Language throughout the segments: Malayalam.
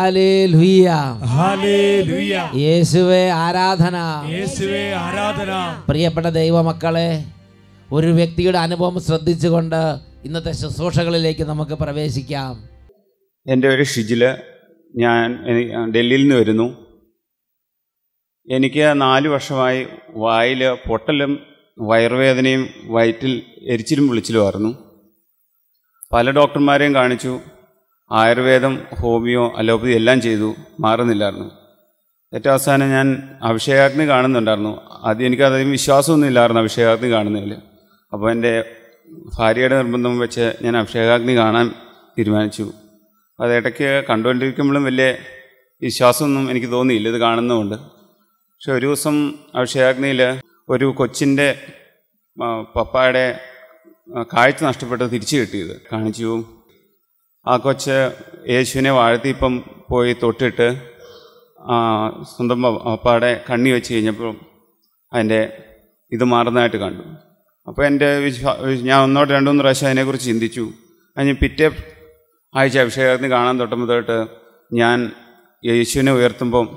Hallelujah hallelujah. യേശുവേ ആരാധന. യേശുവേ ആരാധന. പ്രിയപ്പെട്ട ദൈവമക്കളെ, ഒരു വ്യക്തിയുടെ അനുഭവം ശ്രദ്ധിച്ചുകൊണ്ട് ഇന്നത്തെ ശുശ്രൂഷകളിലേക്ക് നമുക്ക് പ്രവേശിക്കാം. എൻ്റെ ഒരു ഷിജിൽ, ഞാൻ ഡൽഹിയിൽ നിന്ന് വരുന്നു. എനിക്ക് 4 വർഷമായി വായിൽ പൊട്ടലും വയറുവേദനയും വയറ്റിൽ എരിച്ചിലും വിളിച്ചിലുമായിരുന്നു. പല ഡോക്ടർമാരെയും കാണിച്ചു. ആയുർവേദം, ഹോമിയോ, അലോപ്പതി എല്ലാം ചെയ്തു, മാറുന്നില്ലായിരുന്നു. ഏറ്റവും അവസാനം ഞാൻ അഭിഷേകാഗ്നി കാണുന്നുണ്ടായിരുന്നു. ആദ്യം എനിക്കധികം വിശ്വാസമൊന്നും ഇല്ലായിരുന്നു അഭിഷേകാഗ്നി കാണുന്നതിൽ. അപ്പോൾ എൻ്റെ ഭാര്യയുടെ നിർബന്ധം വെച്ച് ഞാൻ അഭിഷേകാഗ്നി കാണാൻ തീരുമാനിച്ചു. അതിടയ്ക്ക് കണ്ടുകൊണ്ടിരിക്കുമ്പോഴും വലിയ വിശ്വാസമൊന്നും എനിക്ക് തോന്നിയില്ല ഇത് കാണുന്നതുകൊണ്ട്. പക്ഷെ ഒരു ദിവസം അഭിഷേകാഗ്നിയിൽ ഒരു കൊച്ചിൻ്റെ പപ്പായുടെ കാഴ്ച നഷ്ടപ്പെട്ട് തിരിച്ചു കിട്ടിയത് കാണിച്ചു. ആ കൊച്ച് യേശുവിനെ വാഴ്ത്തിപ്പം പോയി തൊട്ടിട്ട് സ്വന്തം പപ്പായുടെ കണ്ണി വെച്ച് കഴിഞ്ഞപ്പോൾ അതിൻ്റെ ഇത് മാറുന്നതായിട്ട് കണ്ടു. അപ്പോൾ എൻ്റെ ഞാൻ 1-2-3 പ്രാവശ്യം അതിനെക്കുറിച്ച് ചിന്തിച്ചു. അതിന് പിറ്റേ ആഴ്ച അഭിഷേകത്തിന് കാണാൻ തൊട്ടുമ്പോഴായിട്ട് ഞാൻ യേശുവിനെ ഉയർത്തുമ്പം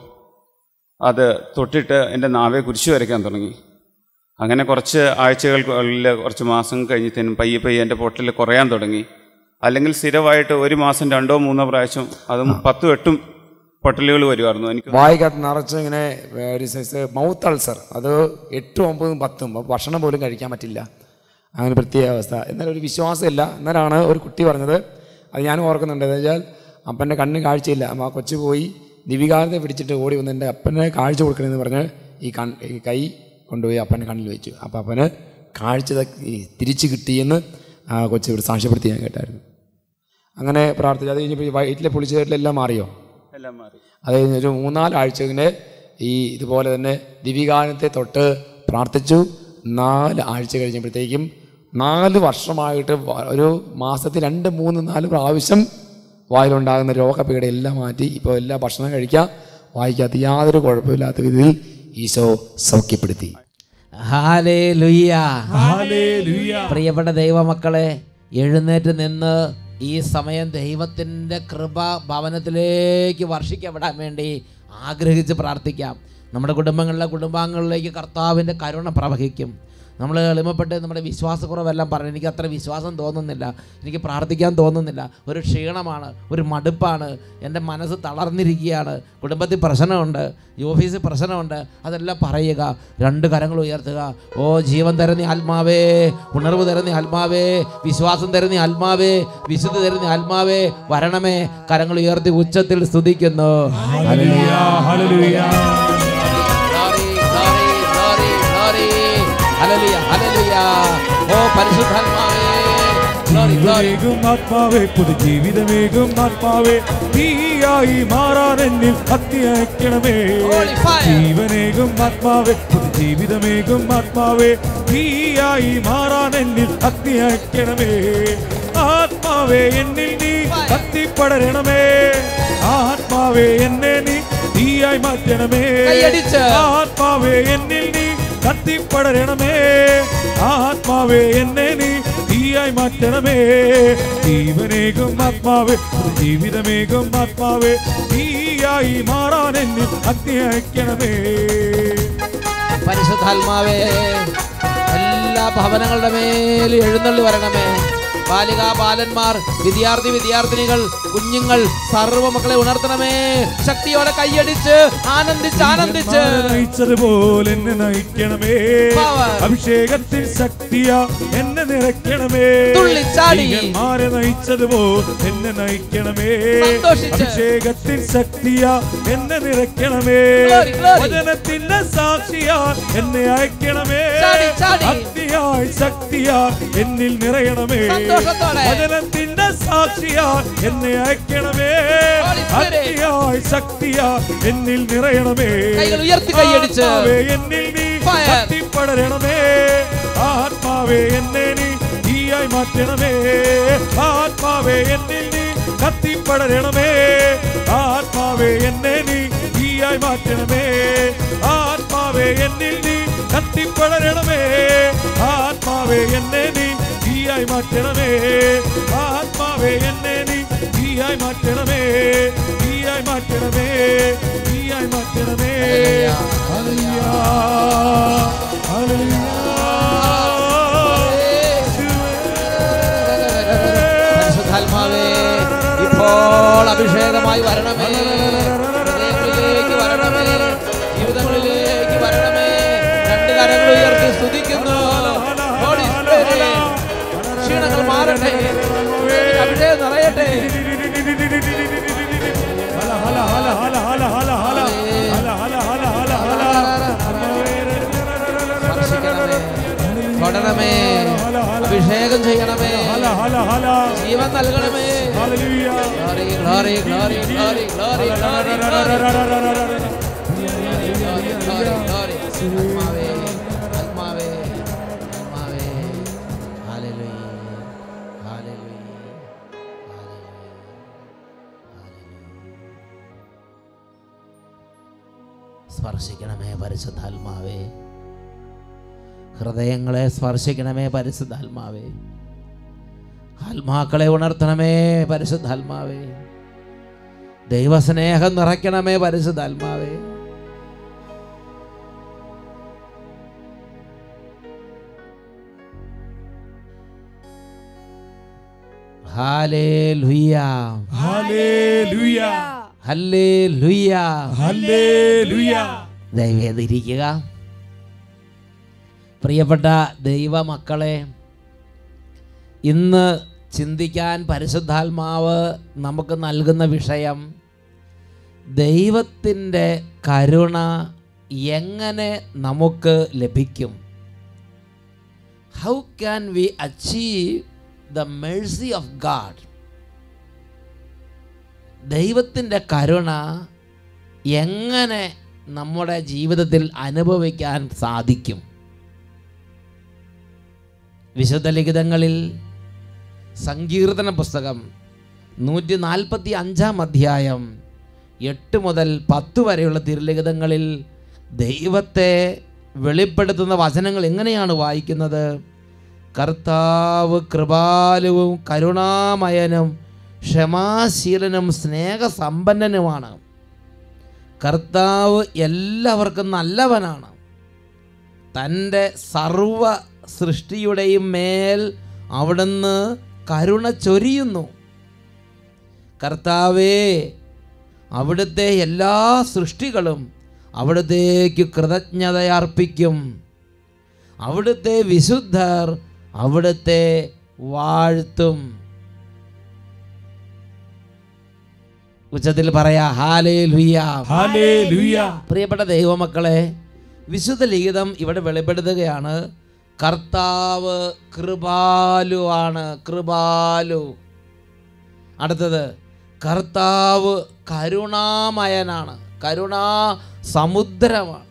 അത് തൊട്ടിട്ട് എൻ്റെ നാവെ കുരിശ് വരയ്ക്കാൻ തുടങ്ങി. അങ്ങനെ കുറച്ച് ആഴ്ചകൾക്കുള്ളിൽ, കുറച്ച് മാസം കഴിഞ്ഞത്തേനും പയ്യെ എൻ്റെ പൊട്ടൽ കുറയാൻ തുടങ്ങി. അല്ലെങ്കിൽ സ്ഥിരമായിട്ട് ഒരു മാസം 2-3 പ്രാവശ്യം, അതും 10-8 പൊട്ടലുകൾ വരുമായിരുന്നു. എനിക്ക് വായിക്കകത്ത് നിറച്ച് ഇങ്ങനെ ഒരു സൈസ് മൗത്ത് അൾസർ, അത് 8, 9, 10 ഭക്ഷണം പോലും കഴിക്കാൻ പറ്റില്ല. അങ്ങനെ പ്രത്യേക അവസ്ഥ. എന്നാലും ഒരു വിശ്വാസമില്ല. എന്നാലാണ് ഒരു കുട്ടി പറഞ്ഞത്, അത് ഞാനും ഓർക്കുന്നുണ്ട്. എന്ന് വെച്ചാൽ അപ്പൻ്റെ കണ്ണിന് കാഴ്ചയില്ല. ആ കൊച്ചു പോയി ദിവികാരത്തെ പിടിച്ചിട്ട് ഓടി വന്ന് എൻ്റെ അപ്പനെ കാഴ്ച കൊടുക്കണമെന്ന് പറഞ്ഞ് ഈ കൈ കൊണ്ടുപോയി അപ്പൻ്റെ കണ്ണിൽ വെച്ചു. അപ്പോൾ അപ്പന് കാഴ്ച തിരിച്ച് കിട്ടിയെന്ന് ആ കൊച്ചു ഇവിടെ സാക്ഷ്യപ്പെടുത്തി ഞാൻ കേട്ടായിരുന്നു. അങ്ങനെ പ്രാർത്ഥിച്ചു. അത് കഴിഞ്ഞപ്പോൾ വയറ്റിലെ പുളിച്ചേട്ടിലെല്ലാം മാറിയോ? എല്ലാം മാറി. അത് കഴിഞ്ഞൊരു 3-4 ആഴ്ച ഇതുപോലെ തന്നെ ദിവികാരത്തെ തൊട്ട് പ്രാർത്ഥിച്ചു. 4 ആഴ്ച കഴിഞ്ഞപ്പോഴത്തേക്കും 4 വർഷമായിട്ട് ഒരു മാസത്തിൽ 2, 3, 4 പ്രാവശ്യം വായിലുണ്ടാകുന്ന രോഗപീഠ എല്ലാം മാറ്റി ഇപ്പോൾ എല്ലാ ഭക്ഷണം കഴിക്കാം. വായിക്കാത്ത യാതൊരു കുഴപ്പമില്ലാത്ത രീതിയിൽ ഈശോ സൗഖ്യപ്പെടുത്തി. Hallelujah hallelujah. പ്രിയപ്പെട്ട ദൈവമക്കളെ, എഴുന്നേറ്റ് നിന്ന് ഈ സമയം ദൈവത്തിൻ്റെ കൃപ ഭവനത്തിലേക്ക് വർഷിക്കപ്പെടാൻ വേണ്ടി ആഗ്രഹിച്ച് പ്രാർത്ഥിക്കാം. നമ്മുടെ കുടുംബാംഗങ്ങളിലേക്ക് കർത്താവിൻ്റെ കരുണ പ്രവഹിക്കും. നമ്മൾ എളിമപ്പെട്ട് നമ്മുടെ വിശ്വാസക്കുറവെല്ലാം പറഞ്ഞു. എനിക്ക് അത്ര വിശ്വാസം തോന്നുന്നില്ല, എനിക്ക് പ്രാർത്ഥിക്കാൻ തോന്നുന്നില്ല, ഒരു ക്ഷീണമാണ്, ഒരു മടുപ്പാണ്, എൻ്റെ മനസ്സ് തളർന്നിരിക്കുകയാണ്, കുടുംബത്തിൽ പ്രശ്നമുണ്ട്, ഓഫീസിൽ പ്രശ്നമുണ്ട്, അതെല്ലാം പറയുക. 2 കരങ്ങൾ ഉയർത്തുക. ഓ ജീവൻ തരുന്ന ആത്മാവേ, ഉണർവ് തരുന്ന ആത്മാവേ, വിശ്വാസം തരുന്ന ആത്മാവേ, വിശുദ്ധി തരുന്ന ആത്മാവേ, വരണമേ. കരങ്ങൾ ഉയർത്തി ഉച്ചത്തിൽ സ്തുതിക്കുന്നു. ഹല്ലേലൂയ ഹല്ലേലൂയ ഹല്ലേലൂയ ഹല്ലേലൂയ. ഓ പരിശുദ്ധാത്മാവേ, ജീവനേകും ആത്മാവേ, പുതുജീവിതമേകും ആത്മാവേ, തീയായി മാറാൻ എന്നിൽ അത്യയക്കണമേ. ജീവനേകും ആത്മാവേ, പുതുജീവിതമേകും ആത്മാവേ, തീയായി മാറാൻ എന്നിൽ അത്യയക്കണമേ. ആത്മാവേ എന്നിൽ നീ കത്തിപ്പടരണമേ. ആത്മാവേ എന്നെ നീ തീയായി മാറ്റണമേ. ആത്മാവേ എന്നിൽ നീ കത്തിപ്പടരണമേ. ആത്മാവേ എന്നെ നീ തീയായി മാറ്റണമേ. ജീവനേകും ആത്മാവേ, ജീവിതമേകും ആത്മാവേ, തീയായി മാറാൻ എന്നിൽ അത്യയക്കണമേ. പരിശുദ്ധാത്മാവേ, എല്ലാ ഭവനങ്ങളുടെ മേൽ എഴുന്നള്ളി വരണമേ. ബാലികാ ബാലന്മാർ, വിദ്യാർത്ഥിനികൾ, കുഞ്ഞുങ്ങൾ, സർവ്വ മക്കളെ ഉണർത്തണമേ. ശക്തിയോടെ കൈയടിച്ച് ആനന്ദിച്ച് നയിച്ചതുപോലെ എന്നെ നയിക്കണമേ. അഭിഷേകത്തിൽ ശക്തിയാ എന്നെ നിറയ്ക്കണമേ. മാരെ നയിച്ചതുപോലെ എന്നെ നയിക്കണമേ. അഭിഷേകത്തിൽ ശക്തിയാ എന്നെ നിറയ്ക്കണമേ. വചനത്തിന്റെ സാക്ഷിയാ എന്നെ അയക്കണമേ. അഗ്നിയായി ശക്തിയാ എന്നിൽ നിറയണമേ. വചനത്തിന്റെ സാക്ഷിയാ എന്നെ അയക്കണമേ. അഗ്നിയായി ശക്തിയാ എന്നിൽ നിറയണമേ. ആത്മാവേ എന്നിൽ നീ കത്തിപ്പടരണമേ. ആത്മാവേ എന്നെ നീ തീയായി മാറ്റണമേ. ആത്മാവേ എന്നിൽ നീ കത്തിപ്പടരണമേ. ആത്മാവേ എന്നെ നീ തീയായി മാറ്റണമേ. ആത്മാവേ എന്നിൽ നീ കത്തിപ്പടരണമേ. ആത്മാവേ എന്നെ നീ തീയായി മാറ്റണമേ. ആത്മാവേ എന്നെ നീ തീയായി മാറ്റണമേ, തീയായി മാറ്റണമേ, തീയായി മാറ്റണമേ. ഹല്ലേലൂയ, ഹല്ലേലൂയ. പരിശുദ്ധാത്മാവേ, ഇപ്പോൾ അഭിഷേകമായി വരണമേ, ഹൃദയങ്ങളിലേക്ക് വരണമേ, ജീവിതങ്ങളിലേക്ക് വരണമേ. രണ്ട് കരങ്ങൾ ഉയർത്തി സ്തുതിക്കുന്നു. ഹോളി സ്പിരിറ്റ്, ക്ഷീണങ്ങൾ മാറട്ടെ, അഭിഷേകം നിറയട്ടെ. തൊടണമേ, അഭിഷേകം ചെയ്യണമേ, ജീവൻ നൽകണമേ. Glory glory glory glory glory glory glory. ആത്മാവേ, ആത്മാവേ, ആത്മാവേ. ഹല്ലേലൂയ, ഹല്ലേലൂയ, ഹല്ലേലൂയ. സ്പർശിക്കണമേ പരിശുദ്ധാത്മാവേ, ഹൃദയങ്ങളെ സ്പർശിക്കണമേ പരിശുദ്ധാത്മാവേ, ആത്മാക്കളെ ഉണർത്തണമേ പരിശുദ്ധാത്മാവേ, ദൈവസ്നേഹം നിറയ്ക്കണമേ പരിശുദ്ധാത്മാവേ. ഹല്ലേലൂയ, ഹല്ലേലൂയ, ഹല്ലേലൂയ, ഹല്ലേലൂയ. ദൈവത്തിരിക്കുക. പ്രിയപ്പെട്ട ദൈവമക്കളെ, ഇന്ന് ചിന്തിക്കാൻ പരിശുദ്ധാത്മാവ് നമുക്ക് നൽകുന്ന വിഷയം ദൈവത്തിൻ്റെ കരുണ എങ്ങനെ നമുക്ക് ലഭിക്കും. How can we achieve the Mercy of God. ദൈവത്തിൻ്റെ കരുണ എങ്ങനെ നമ്മുടെ ജീവിതത്തിൽ അനുഭവിക്കാൻ സാധിക്കും. വിശുദ്ധ ലിഖിതങ്ങളിൽ സങ്കീർത്തന പുസ്തകം 145 അധ്യായം 8 മുതൽ 10 വരെയുള്ള തിരുലിഖിതങ്ങളിൽ ദൈവത്തെ വെളിപ്പെടുത്തുന്ന വചനങ്ങൾ എങ്ങനെയാണ് വായിക്കുന്നത്? കർത്താവ് കൃപാലുവും കരുണാമയനും ക്ഷമാശീലനും സ്നേഹസമ്പന്നനുമാണ്. കർത്താവ് എല്ലാവർക്കും നല്ലവനാണ്. തൻ്റെ സർവ സൃഷ്ടിയുടെയും മേൽ അവിടുന്ന് കരുണ ചൊരിയുന്നു. കർത്താവേ, അവിടുത്തെ എല്ലാ സൃഷ്ടികളും അവിടുത്തേക്ക് കൃതജ്ഞതയർപ്പിക്കും. അവിടുത്തെ വിശുദ്ധർ അവിടുത്തെ വാഴ്ത്തും. ഉച്ചത്തിൽ പറയാ ഹല്ലേലൂയ, ഹല്ലേലൂയ. പ്രിയപ്പെട്ട ദൈവമക്കളെ, വിശുദ്ധ ലിഖിതം ഇവിടെ വെളിപ്പെടുത്തുകയാണ് കർത്താവ് കൃപാലുവാണ്. കൃപാലു. അടുത്തത്, കർത്താവ് കരുണാമയനാണ്. കരുണാ സമുദ്രമാണ്.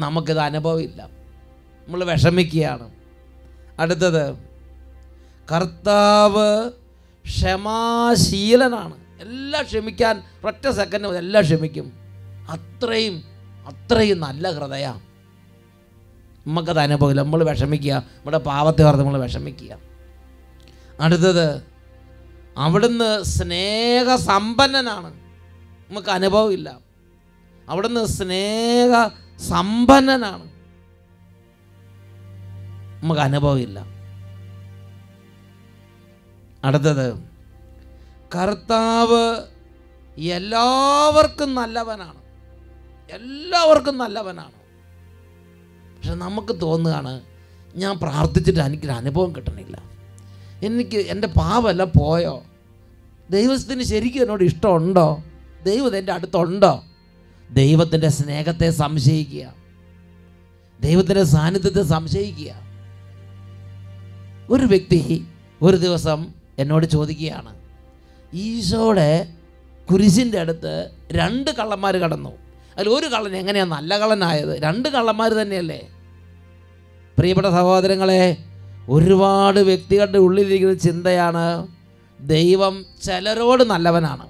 നമുക്കിത് അനുഭവമില്ല, നമ്മൾ വിഷമിക്കുകയാണ്. അടുത്തത്, കർത്താവ് ക്ഷമാശീലനാണ്. എല്ലാം ക്ഷമിക്കാൻ ഒറ്റ സെക്കൻഡ് എല്ലാം ക്ഷമിക്കും. അത്രയും നല്ല ഹൃദയം. നമുക്കത് അനുഭവമില്ല, നമ്മൾ വിഷമിക്കുക, നമ്മുടെ പാവത്തെ ഓർത്ത് നമ്മൾ വിഷമിക്കുക. അടുത്തത്, അവിടുന്ന് സ്നേഹസമ്പന്നനാണ്. നമുക്ക് അനുഭവമില്ല, അവിടുന്ന് സ്നേഹസമ്പന്നനാണ്. നമുക്ക് അനുഭവമില്ല. അടുത്തത്, കർത്താവ് എല്ലാവർക്കും നല്ലവനാണ്. എല്ലാവർക്കും നല്ലവനാണ്. പക്ഷെ നമുക്ക് തോന്നുകയാണ്, ഞാൻ പ്രാർത്ഥിച്ചിട്ട് എനിക്കൊരു അനുഭവം കിട്ടണില്ല, എനിക്ക് എൻ്റെ പാപമെല്ലാം പോയോ, ദൈവത്തിന് ശരിക്കും എന്നോട് ഇഷ്ടമുണ്ടോ, ദൈവം എൻ്റെ അടുത്തുണ്ടോ? ദൈവത്തിൻ്റെ സ്നേഹത്തെ സംശയിക്കുക, ദൈവത്തിൻ്റെ സാന്നിധ്യത്തെ സംശയിക്കുക. ഒരു വ്യക്തി ഒരു ദിവസം എന്നോട് ചോദിക്കുകയാണ്, ഈശോയുടെ കുരിശിൻ്റെ അടുത്ത് 2 കള്ളന്മാർ കടന്നു, അതിൽ ഒരു കള്ളൻ എങ്ങനെയാണ് നല്ല കള്ളനായത്? 2 കള്ളന്മാർ തന്നെയല്ലേ? പ്രിയപ്പെട്ട സഹോദരങ്ങളെ, ഒരുപാട് വ്യക്തികളുടെ ഉള്ളിലിരിക്കുന്ന ചിന്തയാണ്, ദൈവം ചിലരോട് നല്ലവനാണ്,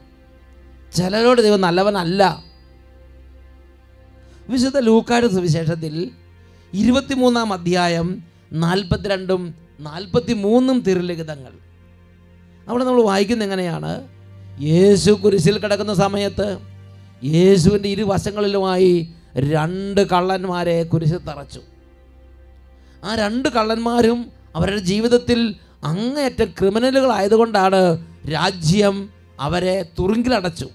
ചിലരോട് ദൈവം നല്ലവനല്ല. വിശുദ്ധ ലൂക്കായുടെ സുവിശേഷത്തിൽ 23 അധ്യായം 42-43 തിരുലിഖിതങ്ങൾ, അവിടെ നമ്മൾ വായിക്കുന്നത് എങ്ങനെയാണ്? യേശു കുരിശിൽ കിടക്കുന്ന സമയത്ത് യേശുവിൻ്റെ ഇരുവശങ്ങളിലുമായി 2 കള്ളന്മാരെ കുരിശിൽ തറച്ചു. ആ 2 കള്ളന്മാരും അവരുടെ ജീവിതത്തിൽ അങ്ങേയറ്റം ക്രിമിനലുകളായതുകൊണ്ടാണ് രാജ്യം അവരെ തുറുങ്കിലടച്ചു,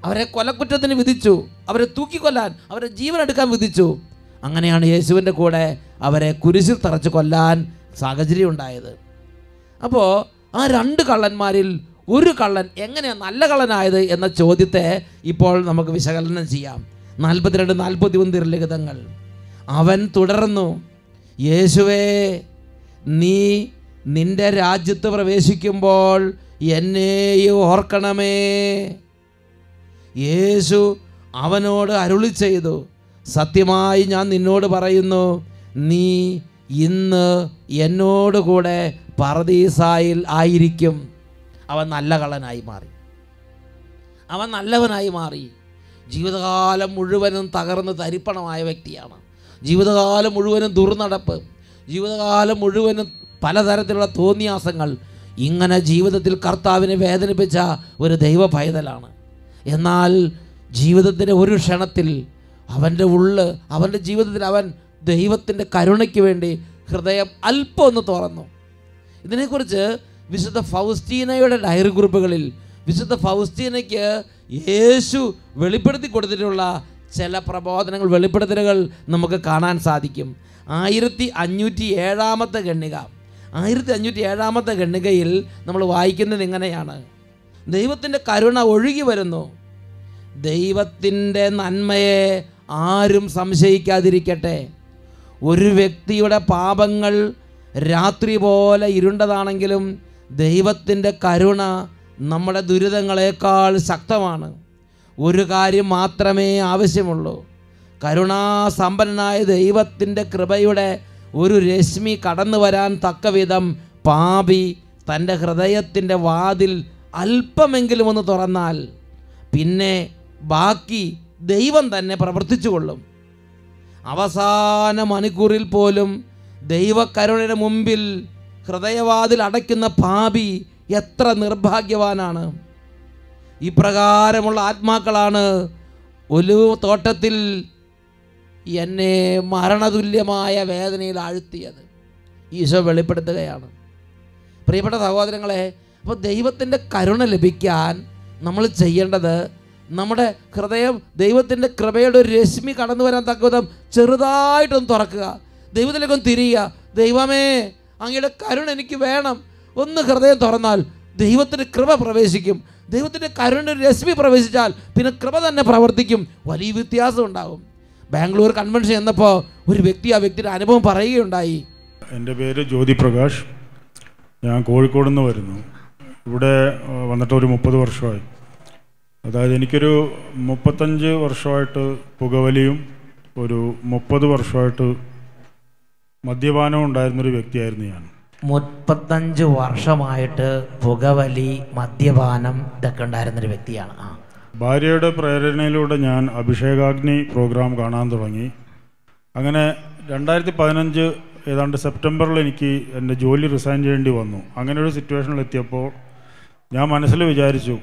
അവരെ കൊലക്കുറ്റത്തിന് വിധിച്ചു, അവരെ തൂക്കിക്കൊല്ലാൻ, അവരെ ജീവനെടുക്കാൻ വിധിച്ചു. അങ്ങനെയാണ് യേശുവിൻ്റെ കൂടെ അവരെ കുരിശിൽ തറച്ച് കൊല്ലാൻ സാഹചര്യം ഉണ്ടായത്. അപ്പോൾ ആ 2 കള്ളന്മാരിൽ ഒരു കള്ളൻ എങ്ങനെയാണ് നല്ല കള്ളനായത് എന്ന ചോദ്യത്തെ ഇപ്പോൾ നമുക്ക് വിശകലനം ചെയ്യാം. 42-41 ലിഖിതങ്ങൾ. അവൻ തുടർന്നു, യേശുവേ, നീ നിന്റെ രാജ്യത്ത് പ്രവേശിക്കുമ്പോൾ എന്നെയും ഓർക്കണമേ. യേശു അവനോട് അരുളി ചെയ്തു, സത്യമായി ഞാൻ നിന്നോട് പറയുന്നു, നീ ഇന്ന് എന്നോടുകൂടെ പറുദീസായിൽ ആയിരിക്കും. അവൻ നല്ല കള്ളനായി മാറി, അവൻ നല്ലവനായി മാറി. ജീവിതകാലം മുഴുവനും തകർന്ന് തരിപ്പണമായ വ്യക്തിയാണ്. ജീവിതകാലം മുഴുവനും ദുർനടപ്പ്, ജീവിതകാലം മുഴുവനും പലതരത്തിലുള്ള തോന്നിയാസങ്ങൾ. ഇങ്ങനെ ജീവിതത്തിൽ കർത്താവിനെ വേദനിപ്പിച്ച ഒരു ദൈവ പൈതലാണ്. എന്നാൽ ജീവിതത്തിൻ്റെ ഒരു ക്ഷണത്തിൽ അവൻ്റെ ജീവിതത്തിൽ അവൻ ദൈവത്തിൻ്റെ കരുണയ്ക്ക് വേണ്ടി ഹൃദയം അല്പം ഒന്ന് തുറന്നു. ഇതിനെക്കുറിച്ച് വിശുദ്ധ ഫൗസ്റ്റീനയുടെ ഡയറി കുറിപ്പുകളിൽ വിശുദ്ധ ഫൗസ്റ്റീനയ്ക്ക് യേശു വെളിപ്പെടുത്തി കൊടുത്തിട്ടുള്ള ചില പ്രബോധനങ്ങൾ, വെളിപ്പെടുത്തലുകൾ നമുക്ക് കാണാൻ സാധിക്കും. 1507 ഖണ്ഡിക, 1507 ഖണ്ഡികയിൽ നമ്മൾ വായിക്കുന്നത് ഇങ്ങനെയാണ്: ദൈവത്തിൻ്റെ കരുണ ഒഴുകി വരുന്നു, ദൈവത്തിൻ്റെ നന്മയെ ആരും സംശയിക്കാതിരിക്കട്ടെ. ഒരു വ്യക്തിയുടെ പാപങ്ങൾ രാത്രി പോലെ ഇരുണ്ടതാണെങ്കിലും ദൈവത്തിൻ്റെ കരുണ നമ്മുടെ ദുരിതങ്ങളെക്കാൾ ശക്തമാണ്. ഒരു കാര്യം മാത്രമേ ആവശ്യമുള്ളൂ, കരുണാസമ്പന്നനായ ദൈവത്തിൻ്റെ കൃപയുടെ ഒരു രശ്മി കടന്നു വരാൻ തക്കവിധം പാപി തൻ്റെ ഹൃദയത്തിൻ്റെ വാതിൽ അല്പമെങ്കിലും ഒന്ന് തുറന്നാൽ പിന്നെ ബാക്കി ദൈവം തന്നെ പ്രവർത്തിച്ചു കൊള്ളും. അവസാന മണിക്കൂറിൽ പോലും ദൈവകരുണയുടെ മുമ്പിൽ ഹൃദയവാതിൽ അടയ്ക്കുന്ന പാപി എത്ര നിർഭാഗ്യവാനാണ്. ഇപ്രകാരമുള്ള ആത്മാക്കളാണ് ഒലിവ് തോട്ടത്തിൽ എന്നെ മരണതുല്യമായ വേദനയിൽ ആഴ്ത്തിയത്. ഈശോ വെളിപ്പെടുത്തുകയാണ്. പ്രിയപ്പെട്ട സഹോദരങ്ങളെ, അപ്പോൾ ദൈവത്തിൻ്റെ കരുണ ലഭിക്കാൻ നമ്മൾ ചെയ്യേണ്ടത് നമ്മുടെ ഹൃദയം ദൈവത്തിൻ്റെ കൃപയുടെ ഒരു രശ്മി കടന്നു വരാൻ തക്കവിധം ചെറുതായിട്ടൊന്ന് തുറക്കുക, ദൈവത്തിലേക്കൊന്ന് തിരിയുക. ദൈവമേ, അങ്ങയുടെ കരുണ എനിക്ക് വേണം. ഒന്ന് ഹൃദയം തുറന്നാൽ ദൈവത്തിൻ്റെ കൃപ പ്രവേശിക്കും. ദൈവത്തിൻ്റെ കരുണ രശ്മി പ്രവേശിച്ചാൽ പിന്നെ കൃപ തന്നെ പ്രവർത്തിക്കും. വലിയ വ്യത്യാസം ഉണ്ടാകും. ബാംഗ്ലൂർ കൺവെൻഷൻ എന്നപ്പോൾ ഒരു വ്യക്തി ആ വ്യക്തിയുടെ അനുഭവം പറയുകയുണ്ടായി. എൻ്റെ പേര് ജ്യോതി പ്രകാശ്, ഞാൻ കോഴിക്കോട് നിന്ന് വരുന്നു. ഇവിടെ വന്നിട്ട് ഒരു 30 വർഷമായി. അതായത് എനിക്കൊരു 35 വർഷമായിട്ട് പുകവലിയും ഒരു 30 വർഷമായിട്ട് മദ്യപാനവും ഉണ്ടായിരുന്നൊരു വ്യക്തിയായിരുന്നു ഞാൻ. 35 വർഷമായിട്ട് പുകവലി, മദ്യപാനം ഇതൊക്കെ ഉണ്ടായിരുന്നൊരു വ്യക്തിയാണ്. ഭാര്യയുടെ പ്രേരണയിലൂടെ ഞാൻ അഭിഷേകാഗ്നി പ്രോഗ്രാം കാണാൻ തുടങ്ങി. അങ്ങനെ 2015 ഏതാണ്ട് സെപ്റ്റംബറിൽ എനിക്ക് എൻ്റെ ജോലി റിസൈൻ ചെയ്യേണ്ടി വന്നു. അങ്ങനെ ഒരു സിറ്റുവേഷനിലെത്തിയപ്പോൾ ഞാൻ മനസ്സിൽ വിചാരിച്ചു,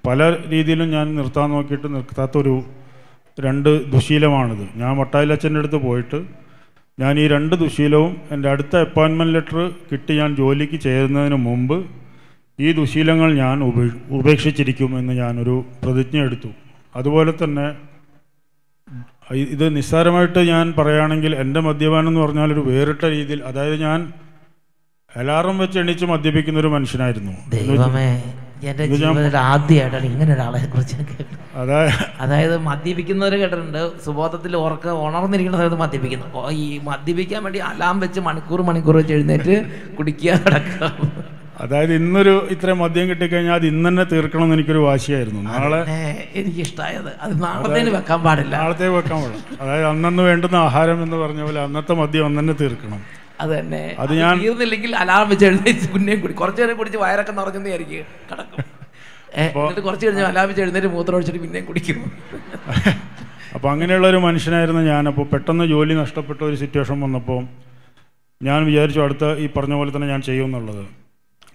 പല രീതിയിലും ഞാൻ നിർത്താൻ നോക്കിയിട്ട് നിർത്താത്തൊരു 2 ദുശീലമാണിത്. ഞാൻ മട്ടായിലച്ഛൻ്റെ അടുത്ത് പോയിട്ട് ഞാൻ ഈ 2 ദുശീലവും എൻ്റെ അടുത്ത അപ്പോയിൻമെൻറ്റ് ലെറ്റർ കിട്ടി ഞാൻ ജോലിക്ക് ചേരുന്നതിന് മുമ്പ് ഈ ദുശീലങ്ങൾ ഞാൻ ഉപേക്ഷിച്ചിരിക്കുമെന്ന് ഞാനൊരു പ്രതിജ്ഞ എടുത്തു. അതുപോലെ തന്നെ ഇത് നിസ്സാരമായിട്ട് ഞാൻ പറയുകയാണെങ്കിൽ എൻ്റെ മദ്യപാനം എന്ന് പറഞ്ഞാൽ ഒരു വേറിട്ട രീതിയിൽ, അതായത് ഞാൻ അലാറം വെച്ച് എണീച്ച് മദ്യപിക്കുന്ന ഒരു മനുഷ്യനായിരുന്നു. ആദ്യമായിട്ടാണ് ഇങ്ങനെ ഒരാളെ കുറിച്ച് അതായത് മദ്യപിക്കുന്നവർ കേട്ടിട്ടുണ്ട്. സുബോധത്തിൽ ഉണർന്നിരിക്കുന്ന സമയത്ത് മദ്യപിക്കുന്നു. ഈ മദ്യപിക്കാൻ വേണ്ടി അലാം വെച്ച് മണിക്കൂർ വെച്ച് എഴുന്നേറ്റ് കുടിക്കുക, കിടക്കുക. അതായത് ഇന്നൊരു ഇത്ര മദ്യം കിട്ടിക്കഴിഞ്ഞാൽ അത് ഇന്ന് തന്നെ തീർക്കണം എന്ന് എനിക്കൊരു വാശിയായിരുന്നു. നാളെ എനിക്കിഷ്ടമായത് അത് നാളത്തേന് വെക്കാൻ പാടില്ല, നാളത്തേക്ക് വെക്കാൻ പാടില്ല. അതായത് അന്നന്ന് വേണ്ടുന്ന ആഹാരം എന്ന് പറഞ്ഞ പോലെ അന്നത്തെ മദ്യം അന്ന് തന്നെ തീർക്കണം. അത് തന്നെ. അത് ഞാൻ തീർന്നില്ലെങ്കിൽ അലാം വെച്ച് എഴുന്നേറ്റ് പിന്നെയും കുടി, കുറച്ചു നേരം കുടിച്ച് വയറൊക്കെ നിറഞ്ഞെന്നായിരിക്കും കിടക്കും. എന്നിട്ട് കുറച്ച് കഴിഞ്ഞ് അലാം വെച്ച് എഴുന്നേറ്റ് മൂത്രം ഒഴിച്ചിട്ട് പിന്നെയും കുടിക്കും. അപ്പോൾ അങ്ങനെയുള്ള ഒരു മനുഷ്യനായിരുന്നു ഞാൻ. അപ്പോൾ പെട്ടെന്ന് ജോലി നഷ്ടപ്പെട്ട ഒരു സിറ്റുവേഷൻ വന്നപ്പോൾ ഞാൻ വിചാരിച്ചു അടുത്ത ഈ പറഞ്ഞ പോലെ തന്നെ ഞാൻ ചെയ്യുമെന്നുള്ളത്.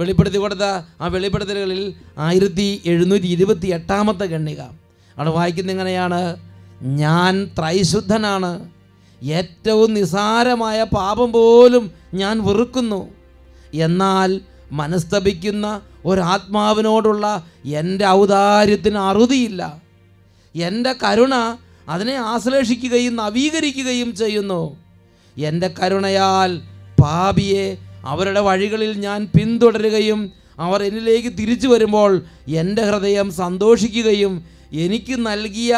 വെളിപ്പെടുത്തി കൊടുത്ത ആ വെളിപ്പെടുത്തലുകളിൽ 1728 ഖണ്ഡിക അവിടെ വായിക്കുന്ന ഇങ്ങനെയാണ്: ഞാൻ ത്രൈശുദ്ധനാണ്, ഏറ്റവും നിസാരമായ പാപം പോലും ഞാൻ വെറുക്കുന്നു. എന്നാൽ മനസ്തപിക്കുന്ന ഒരാത്മാവിനോടുള്ള എൻ്റെ ഔദാര്യത്തിന് അറുതിയില്ല. എൻ്റെ കരുണ അതിനെ ആശ്ലേഷിക്കുകയും നവീകരിക്കുകയും ചെയ്യുന്നു. എൻ്റെ കരുണയാൽ പാപിയെ അവരുടെ വഴികളിൽ ഞാൻ പിന്തുടരുകയും അവർ എന്നിലേക്ക് തിരിച്ചു വരുമ്പോൾ എൻ്റെ ഹൃദയം സന്തോഷിക്കുകയും എനിക്ക് നൽകിയ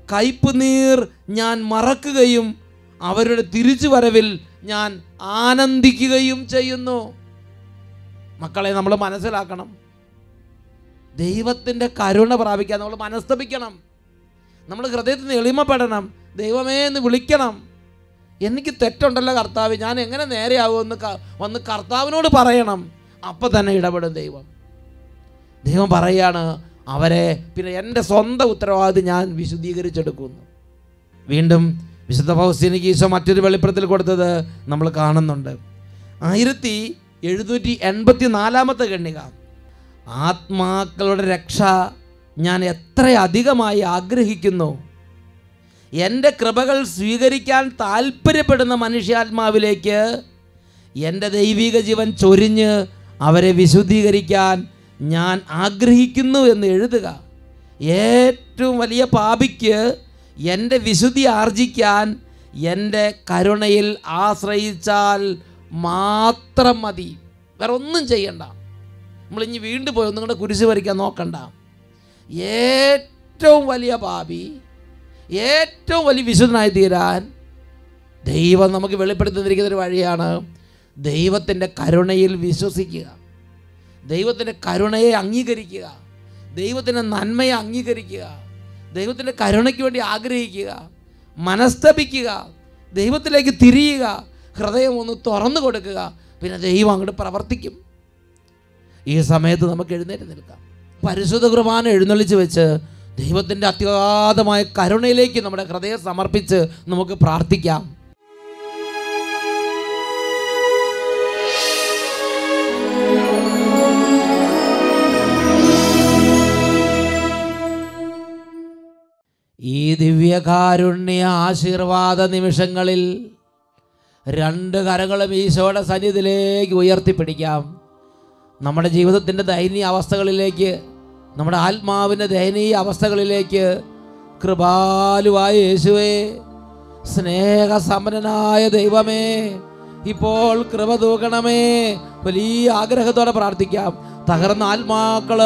കയ്പ് നീർ ഞാൻ മറക്കുകയും അവരുടെ തിരിച്ചു വരവിൽ ഞാൻ ആനന്ദിക്കുകയും ചെയ്യുന്നു. മക്കളെ, നമ്മൾ മനസ്സിലാക്കണം, ദൈവത്തിൻ്റെ കരുണ പ്രാപിക്കാൻ നമ്മൾ മനസ്തപിക്കണം. നമ്മൾ ഹൃദയത്തിൽ നിന്ന് എളിമപ്പെടണം. ദൈവമേ എന്ന് വിളിക്കണം. എനിക്ക് തെറ്റുണ്ടല്ലോ കർത്താവ്, ഞാൻ എങ്ങനെ നേരെയാവുമെന്ന് വന്ന് കർത്താവിനോട് പറയണം. അപ്പം തന്നെ ഇടപെടും ദൈവം. ദൈവം പറയാണ് അവരെ, പിന്നെ എൻ്റെ സ്വന്തം ഉത്തരവാദിത്വം ഞാൻ വിശുദ്ധീകരിച്ചെടുക്കുന്നു. വീണ്ടും വിശുദ്ധ ഫൗസ്തീനയ്ക്ക് ഈശോ മറ്റൊരു വെളിപ്പെടുത്തൽ കൊടുത്തത് നമ്മൾ കാണുന്നുണ്ട്. 1784 ഖണ്ഡിക. ആത്മാക്കളുടെ രക്ഷ ഞാൻ എത്ര അധികമായി ആഗ്രഹിക്കുന്നു. എൻ്റെ കൃപകൾ സ്വീകരിക്കാൻ താല്പര്യപ്പെടുന്ന മനുഷ്യാത്മാവിലേക്ക് എൻ്റെ ദൈവിക ജീവൻ ചൊരിഞ്ഞ് അവരെ വിശുദ്ധീകരിക്കാൻ ഞാൻ ആഗ്രഹിക്കുന്നു എന്ന് എഴുതുക. ഏറ്റവും വലിയ പാപിക്ക് എൻ്റെ വിശുദ്ധി ആർജിക്കാൻ എൻ്റെ കരുണയിൽ ആശ്രയിച്ചാൽ മാത്രം മതി. വേറെ ഒന്നും ചെയ്യണ്ട. നമ്മളിഞ്ഞ് വീണ്ടും പോയി ഒന്നും കൂടെ കുരിശ് വരയ്ക്കാൻ നോക്കണ്ട. ഏറ്റവും വലിയ പാപി ഏറ്റവും വലിയ വിശുദ്ധനായി തീരാൻ ദൈവം നമുക്ക് വെളിപ്പെടുത്തി തന്നിരിക്കുന്നൊരു വഴിയാണ് ദൈവത്തിൻ്റെ കരുണയിൽ വിശ്വസിക്കുക, ദൈവത്തിൻ്റെ കരുണയെ അംഗീകരിക്കുക, ദൈവത്തിൻ്റെ നന്മയെ അംഗീകരിക്കുക, ദൈവത്തിൻ്റെ കരുണയ്ക്ക് വേണ്ടി ആഗ്രഹിക്കുക, മനസ്തപിക്കുക, ദൈവത്തിലേക്ക് തിരിയുക, ഹൃദയം ഒന്ന് തുറന്നു കൊടുക്കുക. പിന്നെ ദൈവം അങ്ങോട്ട് പ്രവർത്തിക്കും. ഈ സമയത്ത് നമുക്ക് എഴുന്നേറ്റ് നിൽക്കാം. പരിശുദ്ധ കുർബാന എഴുന്നള്ളിച്ച് വെച്ച് ദൈവത്തിൻ്റെ അത്യാധമായ കരുണയിലേക്ക് നമ്മുടെ ഹൃദയം സമർപ്പിച്ച് നമുക്ക് പ്രാർത്ഥിക്കാം. ഈ ദിവ്യകാരുണ്യ ആശീർവാദ നിമിഷങ്ങളിൽ 2 കരങ്ങളും ഈശോയുടെ സന്നിധിയിലേക്ക് ഉയർത്തിപ്പിടിക്കാം. നമ്മുടെ ജീവിതത്തിൻ്റെ ദയനീയ അവസ്ഥകളിലേക്ക്, നമ്മുടെ ആത്മാവിൻ്റെ ദയനീയ അവസ്ഥകളിലേക്ക് കൃപാലുവായ യേശുവേ, സ്നേഹസമ്പന്നനായ ദൈവമേ, ഇപ്പോൾ കൃപ തൂക്കണമേ. വലിയ ആഗ്രഹത്തോടെ പ്രാർത്ഥിക്കാം. തകർന്ന ആത്മാക്കൾ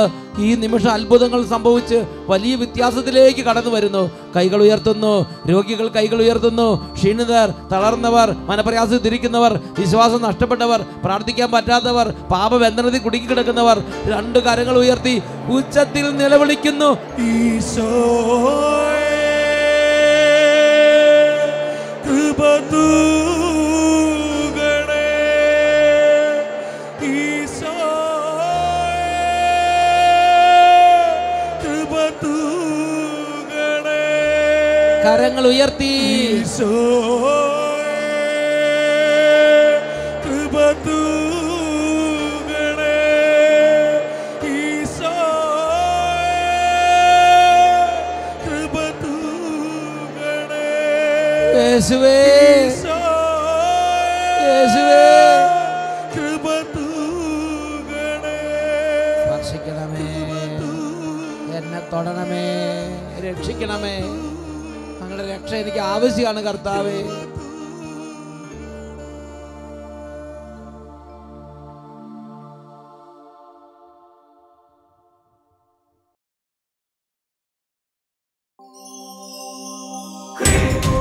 ഈ നിമിഷം അത്ഭുതങ്ങൾ സംഭവിച്ച് വലിയ വ്യത്യാസത്തിലേക്ക് കടന്നു വരുന്നു. കൈകൾ ഉയർത്തുന്നു, രോഗികൾ കൈകൾ ഉയർത്തുന്നു, ക്ഷീണിതർ, തളർന്നവർ, മനപ്രയാസത്തിരിക്കുന്നവർ, വിശ്വാസം നഷ്ടപ്പെട്ടവർ, പ്രാർത്ഥിക്കാൻ പറ്റാത്തവർ, പാപബന്ധനത്തിൽ കുടുങ്ങിക്കിടക്കുന്നവർ 2 കരങ്ങൾ ഉയർത്തി ഉച്ചത്തിൽ നിലവിളിക്കുന്നു. ഈശോയേ കൃപ തൂകണേ, ഈശോയേ കൃപ തൂകണേ. കരങ്ങൾ ഉയർത്തി ഈശോയേ കൃപ തൂകണേ, ഈശോയേ കൃപ തൂകണേ. യേശുവേ, യേശുവേ, കൃപ തൂകണേ. സ്പർശിക്കണമേ, എന്നെ തൊടണമേ, രക്ഷിക്കണമേ. അങ്ങയുടെ രക്ഷ എനിക്ക് ആവശ്യമാണ് കർത്താവേ. Creep.